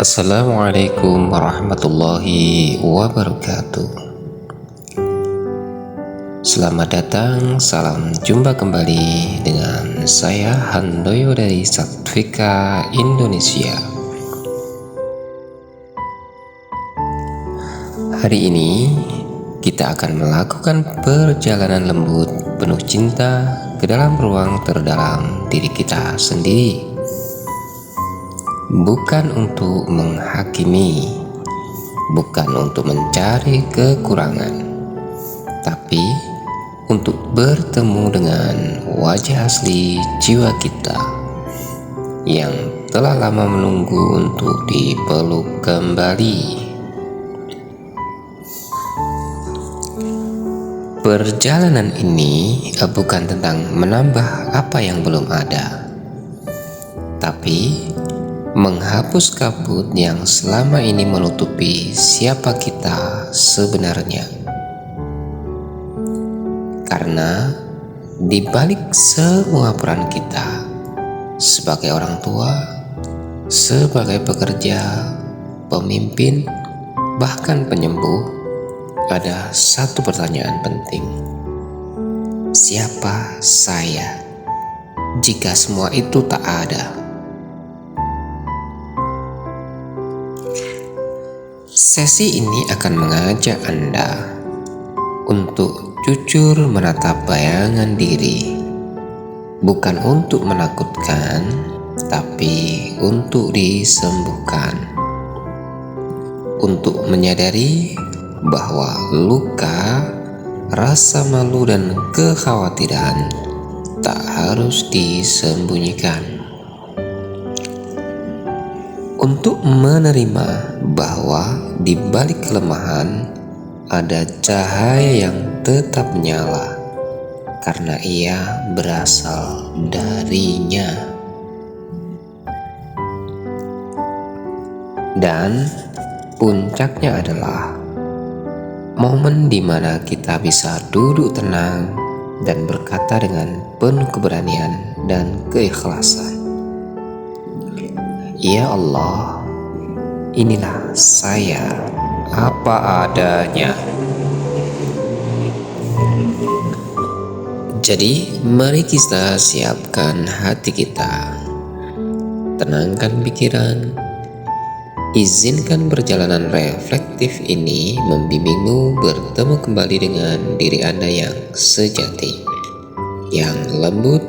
Assalamualaikum warahmatullahi wabarakatuh. Selamat datang, salam jumpa kembali dengan saya Handoyo dari Satvika Indonesia. Hari ini kita akan melakukan perjalanan lembut penuh cinta ke dalam ruang terdalam diri kita sendiri. Bukan untuk menghakimi, bukan untuk mencari kekurangan, tapi untuk bertemu dengan wajah asli jiwa kita yang telah lama menunggu untuk dipeluk kembali. Perjalanan ini bukan tentang menambah apa yang belum ada, tapi menghapus kabut yang selama ini menutupi siapa kita sebenarnya. Karena di balik semua peran kita sebagai orang tua, sebagai pekerja, pemimpin, bahkan penyembuh, ada satu pertanyaan penting. Siapa saya jika semua itu tak ada? Sesi ini akan mengajak Anda untuk jujur menatap bayangan diri, bukan untuk menakutkan, tapi untuk disembuhkan, untuk menyadari bahwa luka, rasa malu, dan kekhawatiran tak harus disembunyikan. Untuk menerima bahwa di balik kelemahan ada cahaya yang tetap menyala karena ia berasal darinya. Dan puncaknya adalah momen di mana kita bisa duduk tenang dan berkata dengan penuh keberanian dan keikhlasan, "Ya Allah, inilah saya apa adanya." Jadi, mari kita siapkan hati kita, tenangkan pikiran, izinkan perjalanan reflektif ini membimbingmu bertemu kembali dengan diri Anda yang sejati, yang lembut,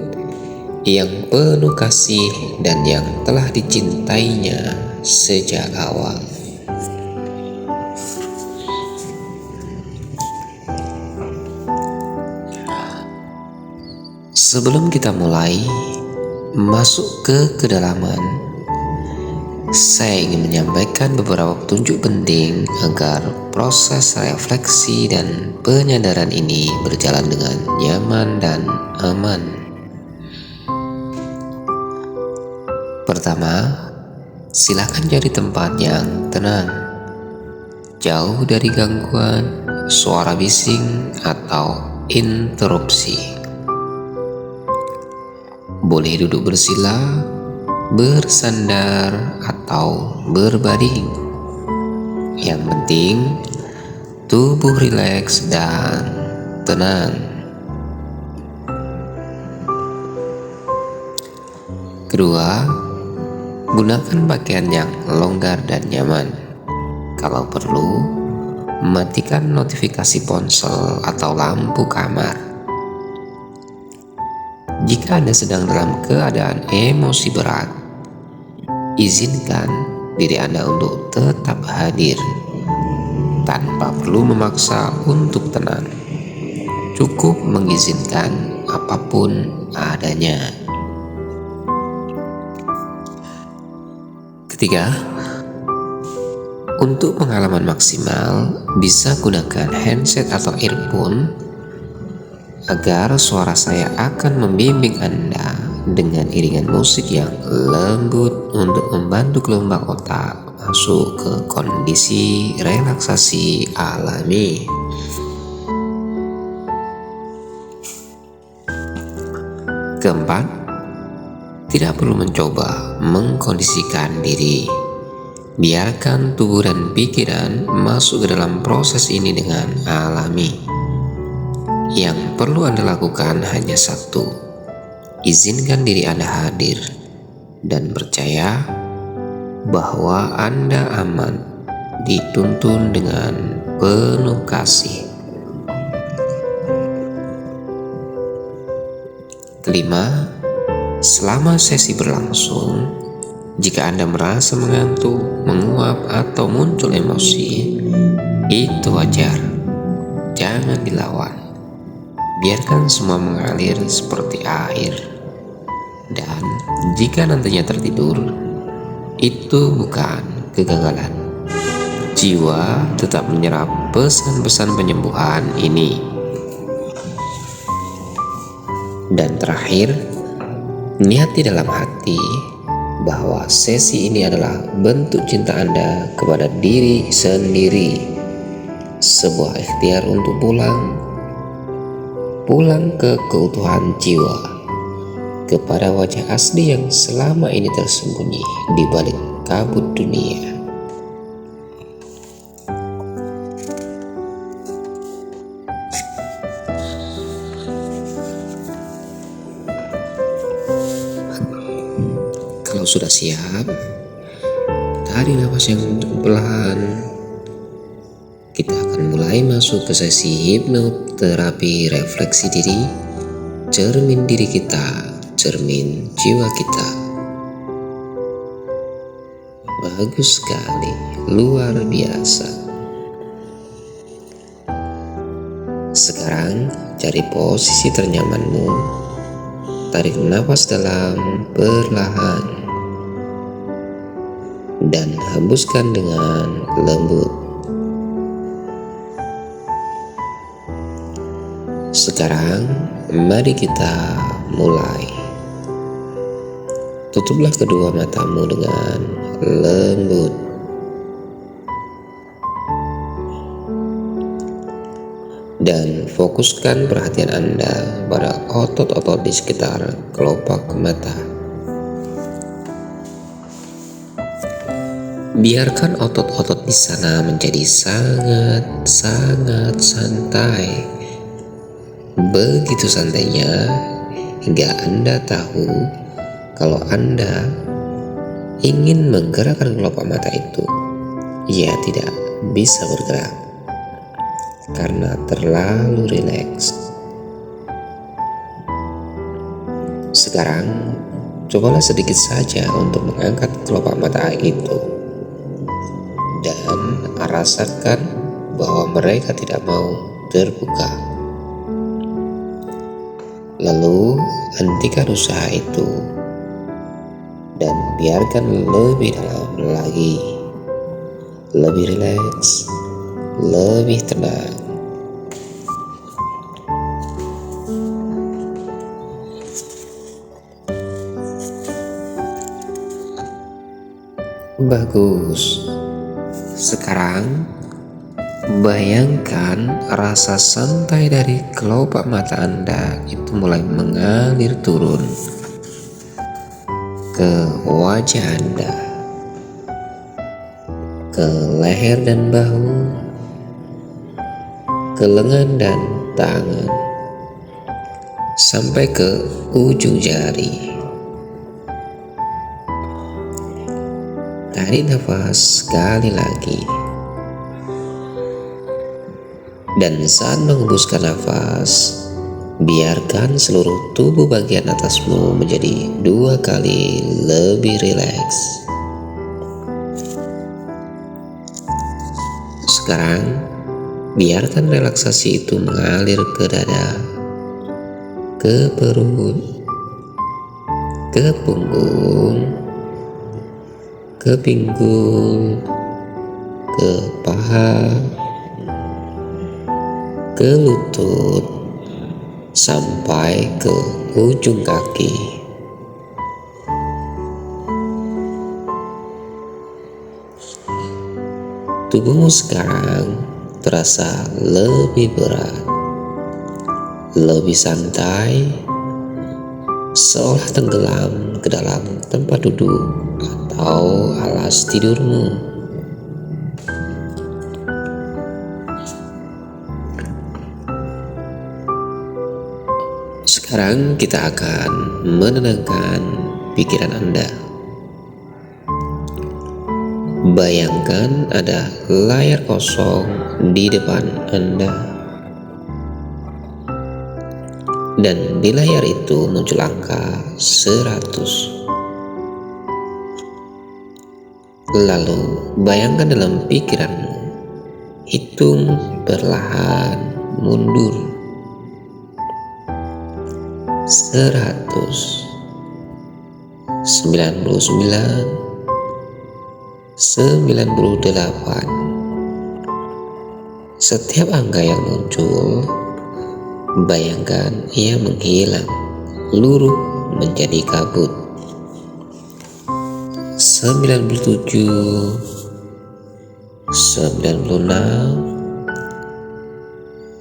yang penuh kasih, dan yang telah dicintainya sejak awal. Sebelum kita mulai masuk ke kedalaman, saya ingin menyampaikan beberapa petunjuk penting agar proses refleksi dan penyadaran ini berjalan dengan nyaman dan aman. Pertama, silakan cari tempat yang tenang, jauh dari gangguan, suara bising, atau interupsi. Boleh duduk bersila, bersandar, atau berbaring. Yang penting, tubuh rileks dan tenang. Kedua, gunakan pakaian yang longgar dan nyaman. Kalau perlu, matikan notifikasi ponsel atau lampu kamar. Jika Anda sedang dalam keadaan emosi berat, izinkan diri Anda untuk tetap hadir tanpa perlu memaksa untuk tenang. Cukup mengizinkan apapun adanya. Ketiga, untuk pengalaman maksimal, bisa gunakan headset atau earphone agar suara saya akan membimbing Anda dengan iringan musik yang lembut untuk membantu gelombang otak masuk ke kondisi relaksasi alami. Keempat, tidak perlu mencoba mengkondisikan diri. Biarkan tubuh dan pikiran masuk ke dalam proses ini dengan alami. Yang perlu Anda lakukan hanya satu: izinkan diri Anda hadir dan percaya bahwa Anda aman, dituntun dengan penuh kasih. Kelima, selama sesi berlangsung, jika Anda merasa mengantuk, menguap, atau muncul emosi, itu wajar. Jangan dilawan. Biarkan semua mengalir seperti air. Dan jika nantinya tertidur, itu bukan kegagalan. Jiwa tetap menyerap pesan-pesan penyembuhan ini. Dan terakhir, niati dalam hati bahwa sesi ini adalah bentuk cinta Anda kepada diri sendiri. Sebuah ikhtiar untuk pulang ke keutuhan jiwa, kepada wajah asli yang selama ini tersembunyi di balik kabut dunia. Kalau sudah siap, tarik nafas yang perlahan. Kita akan mulai masuk ke sesi hipnoterapi refleksi diri, cermin diri kita, cermin jiwa kita. Bagus sekali, luar biasa. Sekarang cari posisi ternyamanmu. Tarik nafas dalam perlahan dan hembuskan dengan lembut. Sekarang mari kita mulai. Tutuplah kedua matamu dengan lembut. Dan fokuskan perhatian Anda pada otot-otot di sekitar kelopak mata. Biarkan otot-otot di sana menjadi sangat santai. Begitu santainya hingga Anda tahu kalau Anda ingin menggerakkan kelopak mata itu, ia tidak bisa bergerak karena terlalu rileks. Sekarang cobalah sedikit saja untuk mengangkat kelopak mata itu dan rasakan bahwa mereka tidak mau terbuka. Lalu hentikan usaha itu dan biarkan lebih dalam lagi, lebih rileks, lebih tenang. Bagus. Sekarang bayangkan rasa santai dari kelopak mata Anda itu mulai mengalir turun ke wajah Anda, ke leher dan bahu, ke lengan dan tangan, sampai ke ujung jari. Tarik nafas sekali lagi. Dan saat menghembuskan nafas, biarkan seluruh tubuh bagian atasmu menjadi 2 kali lebih rileks. Sekarang, biarkan relaksasi itu mengalir ke dada, ke perut, ke punggung, ke pinggul, ke paha, ke lutut, sampai ke ujung kaki. Tubuhmu sekarang terasa lebih berat, lebih santai, seolah tenggelam ke dalam tempat duduk atau alas tidurmu. Sekarang kita akan menenangkan pikiran Anda. Bayangkan ada layar kosong di depan Anda. Dan di layar itu muncul angka 100. Lalu bayangkan dalam pikiranmu, hitung perlahan mundur. 100, 99, 98. Setiap angka yang muncul, bayangkan ia menghilang, luruh menjadi kabut. 97, 96,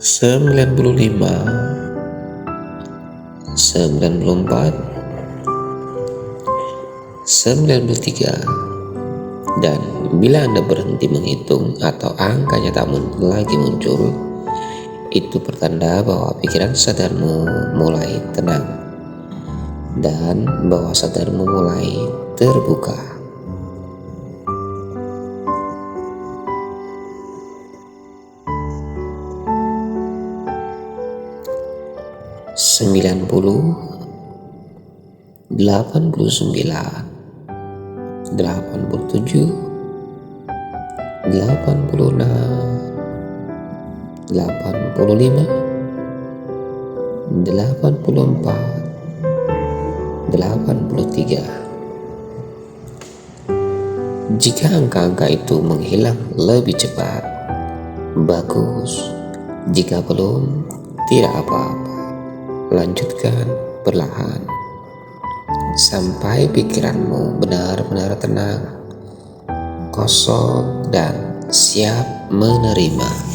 95, 94, 93. Dan bila Anda berhenti menghitung atau angkanya tak lagi muncul, itu pertanda bahwa pikiran sadarmu mulai tenang dan bawah sadarmu mulai terbuka. Sembilan puluh, 89, 87, 86, 85, 84, 83. Jika angka-angka itu menghilang lebih cepat, bagus. Jika belum, tidak apa-apa. Lanjutkan perlahan sampai pikiranmu benar-benar tenang, kosong, dan siap menerima.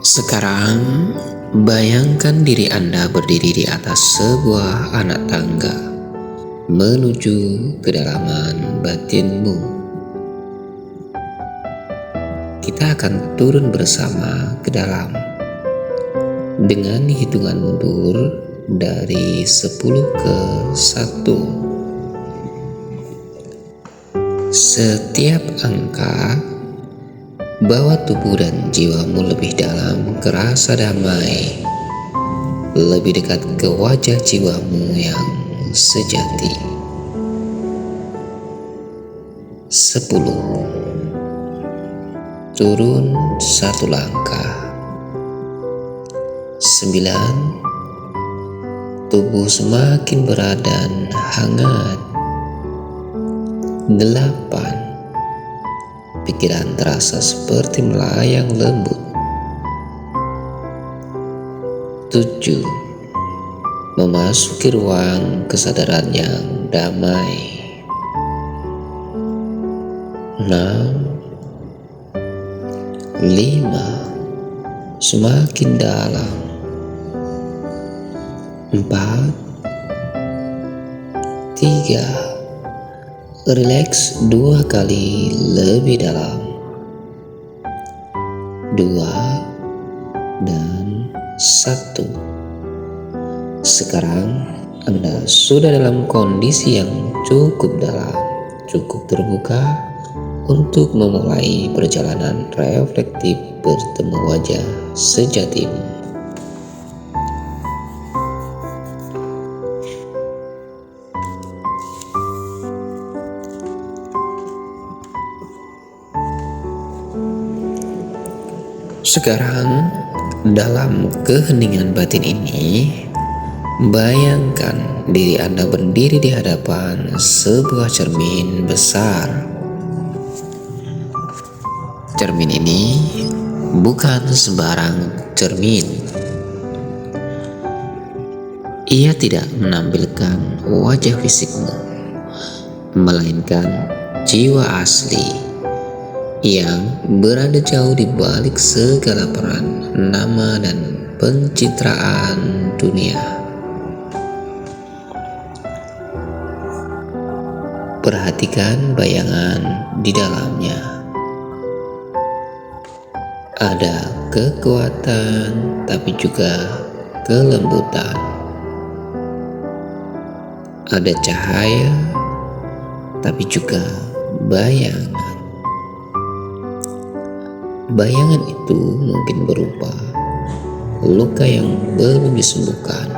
Sekarang, bayangkan diri Anda berdiri di atas sebuah anak tangga menuju kedalaman batinmu. Kita akan turun bersama ke dalam dengan hitungan mundur dari 10 ke 1. Setiap angka bawa tubuh dan jiwamu lebih dalam ke rasa damai, lebih dekat ke wajah jiwamu yang sejati. 10. Turun 1 langkah. 9. Tubuh semakin berat dan hangat. 8. Pikiran terasa seperti melayang lembut. 7. Memasuki ruang kesadaran yang damai. 6. 5. Semakin dalam. 4. 3. Rileks 2 kali lebih dalam. 2 dan 1. Sekarang Anda sudah dalam kondisi yang cukup dalam, cukup terbuka untuk memulai perjalanan reflektif bertemu wajah sejatimu. Sekarang, dalam keheningan batin ini, bayangkan diri Anda berdiri di hadapan sebuah cermin besar. Cermin ini bukan sembarang cermin. Ia tidak menampilkan wajah fisikmu, melainkan jiwa asli yang berada jauh di balik segala peran, nama, dan pencitraan dunia. Perhatikan bayangan di dalamnya. Ada kekuatan, tapi juga kelembutan. Ada cahaya, tapi juga bayangan. Bayangan itu mungkin berupa luka yang belum disembuhkan,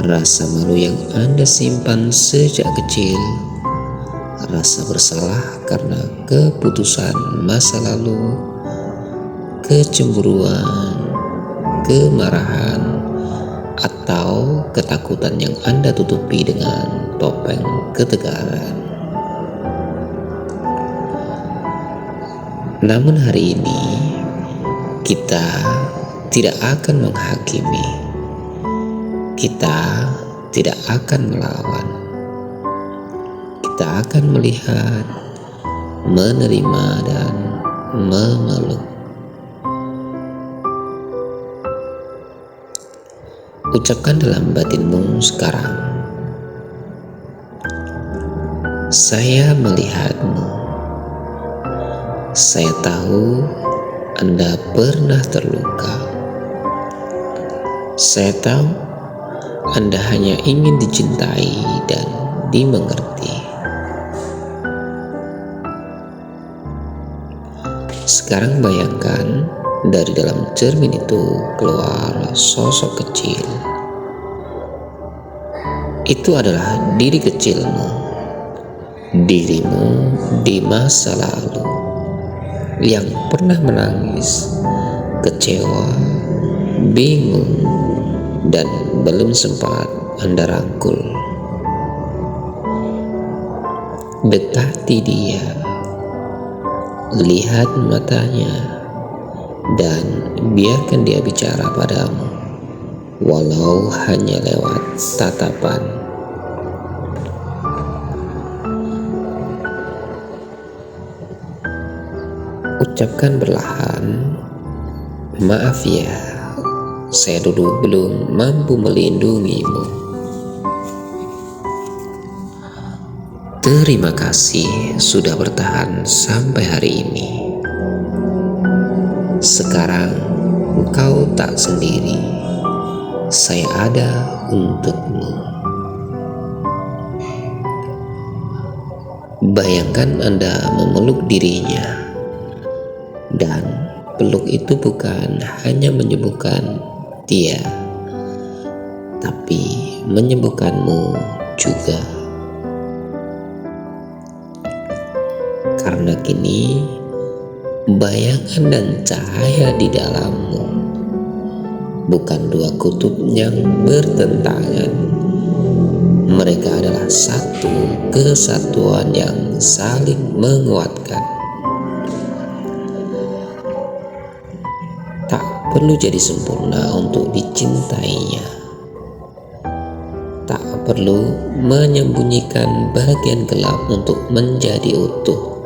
rasa malu yang Anda simpan sejak kecil, rasa bersalah karena keputusan masa lalu, kecemburuan, kemarahan, atau ketakutan yang Anda tutupi dengan topeng ketegaran. Namun hari ini kita tidak akan menghakimi, kita tidak akan melawan, kita akan melihat, menerima, dan memeluk. Ucapkan dalam batinmu sekarang, saya melihatmu. Saya tahu Anda pernah terluka. Saya tahu Anda hanya ingin dicintai dan dimengerti. Sekarang bayangkan dari dalam cermin itu keluar sosok kecil. Itu adalah diri kecilmu, dirimu di masa lalu, yang pernah menangis, kecewa, bingung, dan belum sempat Anda rangkul. Dekati dia, lihat matanya, dan biarkan dia bicara padamu, walau hanya lewat tatapan. Ucapkan perlahan, maaf ya, saya dulu belum mampu melindungimu. Terima kasih sudah bertahan sampai hari ini. Sekarang engkau tak sendiri, saya ada untukmu. Bayangkan Anda memeluk dirinya. Dan peluk itu bukan hanya menyembuhkan dia, tapi menyembuhkanmu juga. Karena kini bayangan dan cahaya di dalammu bukan dua kutub yang bertentangan. Mereka adalah satu kesatuan yang saling menguatkan. Tak perlu jadi sempurna untuk dicintainya. Tak perlu menyembunyikan bagian gelap untuk menjadi utuh.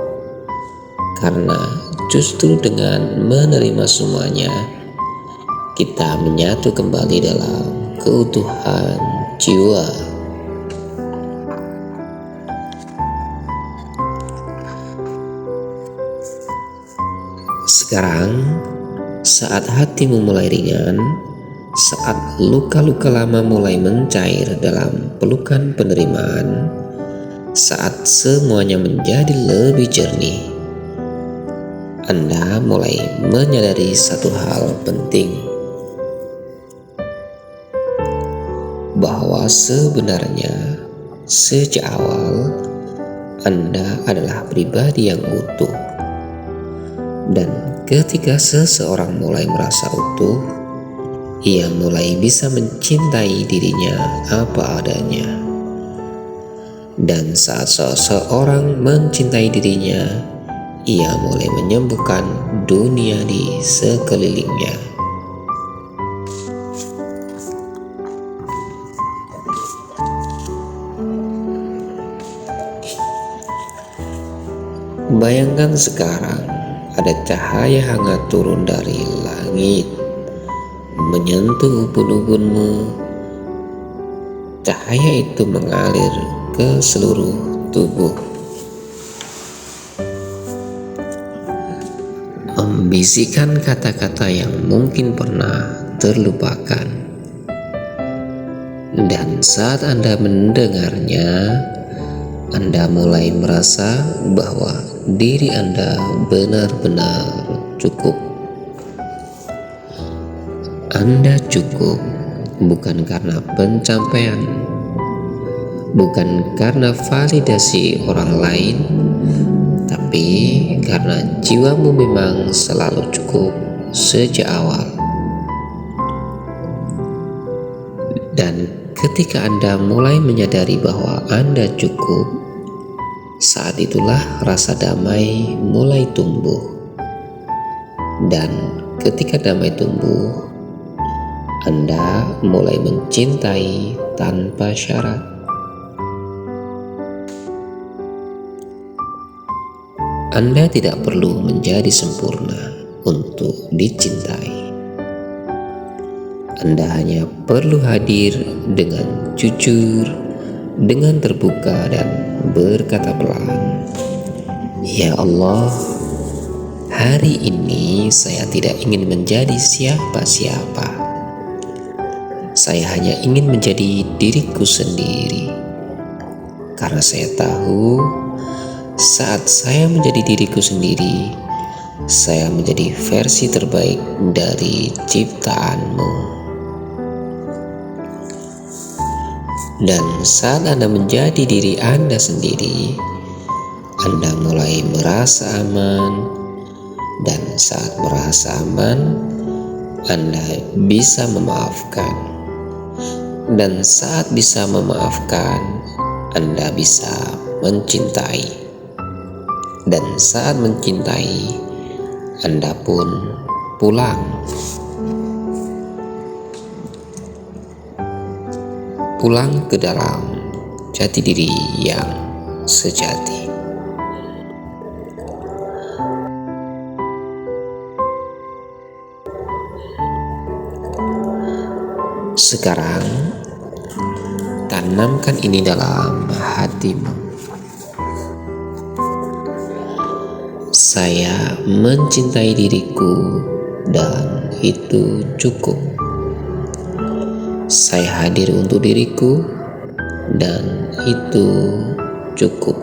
Karena justru dengan menerima semuanya, kita menyatu kembali dalam keutuhan jiwa. Sekarang, saat hatimu mulai ringan, saat luka-luka lama mulai mencair dalam pelukan penerimaan, saat semuanya menjadi lebih jernih, Anda mulai menyadari satu hal penting, bahwa sebenarnya sejak awal Anda adalah pribadi yang utuh. Dan ketika seseorang mulai merasa utuh, ia mulai bisa mencintai dirinya apa adanya. Dan saat seseorang mencintai dirinya, ia mulai menyembuhkan dunia di sekelilingnya. Bayangkan sekarang ada cahaya hangat turun dari langit, menyentuh ubun-ubunmu. Cahaya itu mengalir ke seluruh tubuh, membisikkan kata-kata yang mungkin pernah terlupakan. Dan saat Anda mendengarnya, Anda mulai merasa bahwa diri Anda benar-benar cukup. Anda cukup bukan karena pencapaian, bukan karena validasi orang lain, tapi karena jiwamu memang selalu cukup sejak awal. Dan ketika Anda mulai menyadari bahwa Anda cukup, saat itulah rasa damai mulai tumbuh. Dan ketika damai tumbuh, Anda mulai mencintai tanpa syarat. Anda tidak perlu menjadi sempurna untuk dicintai. Anda hanya perlu hadir dengan jujur, dengan terbuka dan berkata pelan, "Ya Allah, hari ini saya tidak ingin menjadi siapa-siapa. Saya hanya ingin menjadi diriku sendiri. Karena saya tahu saat saya menjadi diriku sendiri, saya menjadi versi terbaik dari ciptaanmu." Dan saat Anda menjadi diri Anda sendiri, Anda mulai merasa aman. Dan saat merasa aman, Anda bisa memaafkan. Dan saat bisa memaafkan, Anda bisa mencintai. Dan saat mencintai, Anda pun pulang. Pulang ke dalam jati diri yang sejati. Sekarang, tanamkan ini dalam hatimu. Saya mencintai diriku dan itu cukup. Saya hadir untuk diriku dan itu cukup.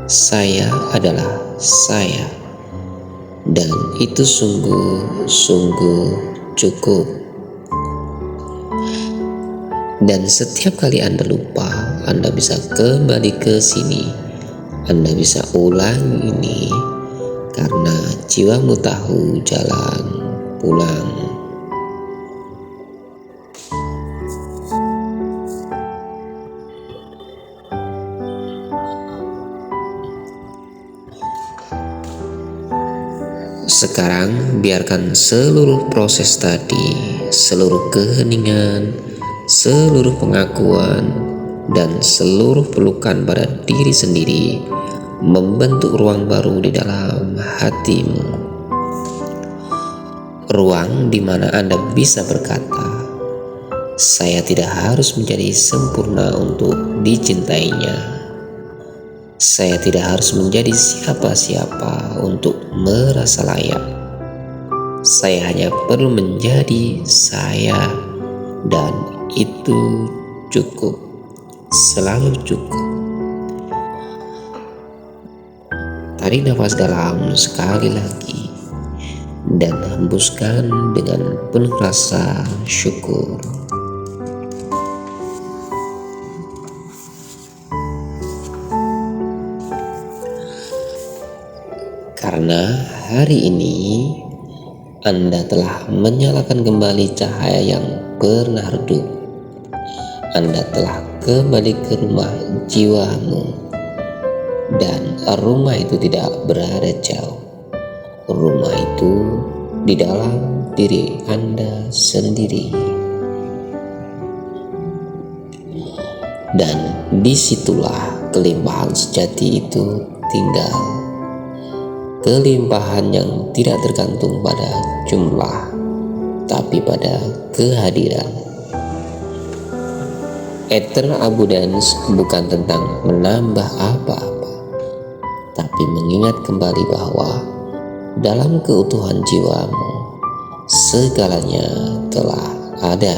Saya adalah saya dan itu sungguh-sungguh cukup. Dan setiap kali Anda lupa, Anda bisa kembali ke sini. Anda bisa ulang ini karena jiwamu tahu jalan pulang. Sekarang biarkan seluruh proses tadi, seluruh keheningan, seluruh pengakuan, dan seluruh pelukan pada diri sendiri membentuk ruang baru di dalam hatimu. Ruang di mana Anda bisa berkata, "Saya tidak harus menjadi sempurna untuk dicintainya. Saya tidak harus menjadi siapa-siapa untuk merasa layak. Saya hanya perlu menjadi saya dan itu cukup, selalu cukup." Tarik nafas dalam sekali lagi dan hembuskan dengan penuh rasa syukur. Karena hari ini Anda telah menyalakan kembali cahaya yang pernah redup. Anda telah kembali ke rumah jiwamu. Dan rumah itu tidak berada jauh. Rumah itu di dalam diri Anda sendiri. Dan disitulah kelimpahan sejati itu tinggal, kelimpahan yang tidak tergantung pada jumlah, tapi pada kehadiran. Eternal abundance bukan tentang menambah apa-apa, tapi mengingat kembali bahwa dalam keutuhan jiwamu, segalanya telah ada.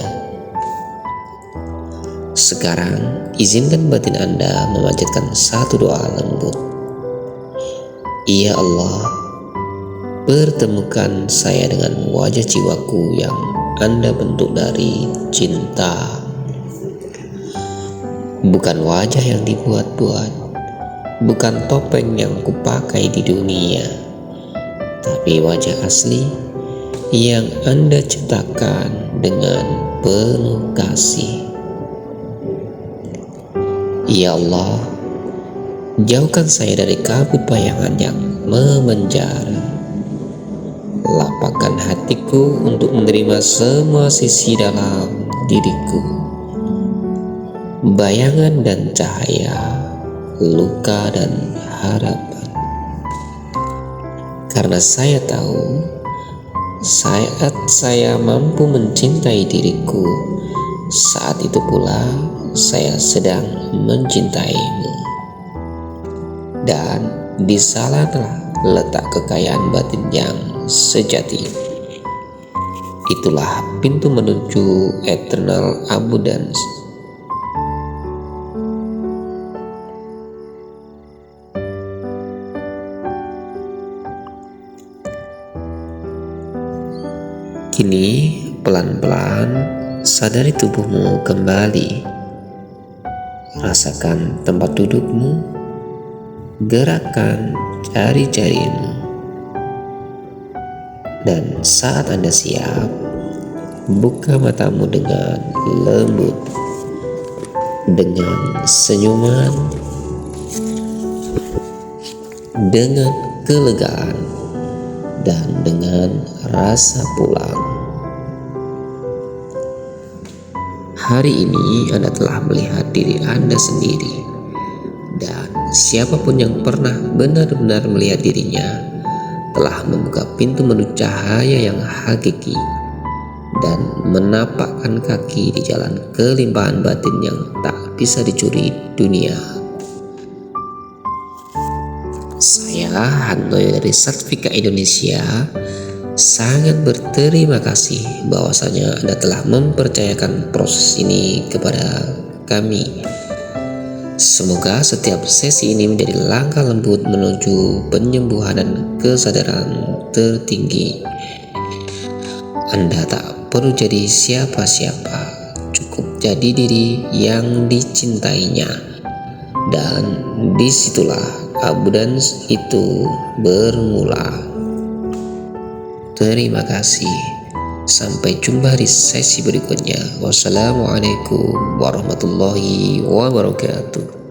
Sekarang, izinkan batin Anda memanjatkan satu doa lembut. Ya Allah, pertemukan saya dengan wajah jiwaku yang Anda bentuk dari cinta. Bukan wajah yang dibuat-buat, bukan topeng yang kupakai di dunia, tapi wajah asli yang Anda ciptakan dengan penuh kasih. Ya Allah, jauhkan saya dari kabut bayangan yang memenjara. Lapangkan hatiku untuk menerima semua sisi dalam diriku, bayangan dan cahaya, luka dan harapan. Karena saya tahu, saat saya mampu mencintai diriku, saat itu pula saya sedang mencintaimu. Dan di sanalah letak kekayaan batin yang sejati. Itulah pintu menuju eternal abundance. Kini pelan-pelan sadari tubuhmu kembali. Rasakan tempat dudukmu, gerakan jari-jarimu. Dan saat Anda siap, buka matamu dengan lembut, dengan senyuman, dengan kelegaan, dan dengan rasa pulang. Hari ini Anda telah melihat diri Anda sendiri, dan siapapun yang pernah benar-benar melihat dirinya telah membuka pintu menuju cahaya yang hakiki dan menapakkan kaki di jalan kelimpahan batin yang tak bisa dicuri dunia. Saya Handoyo dari Sertifika Indonesia sangat berterima kasih bahwasanya Anda telah mempercayakan proses ini kepada kami. Semoga setiap sesi ini menjadi langkah lembut menuju penyembuhan dan kesadaran tertinggi. Anda tak perlu jadi siapa-siapa, cukup jadi diri yang dicintainya. Dan disitulah abundance itu bermula. Terima kasih. Sampai jumpa di sesi berikutnya. Wassalamualaikum warahmatullahi wabarakatuh.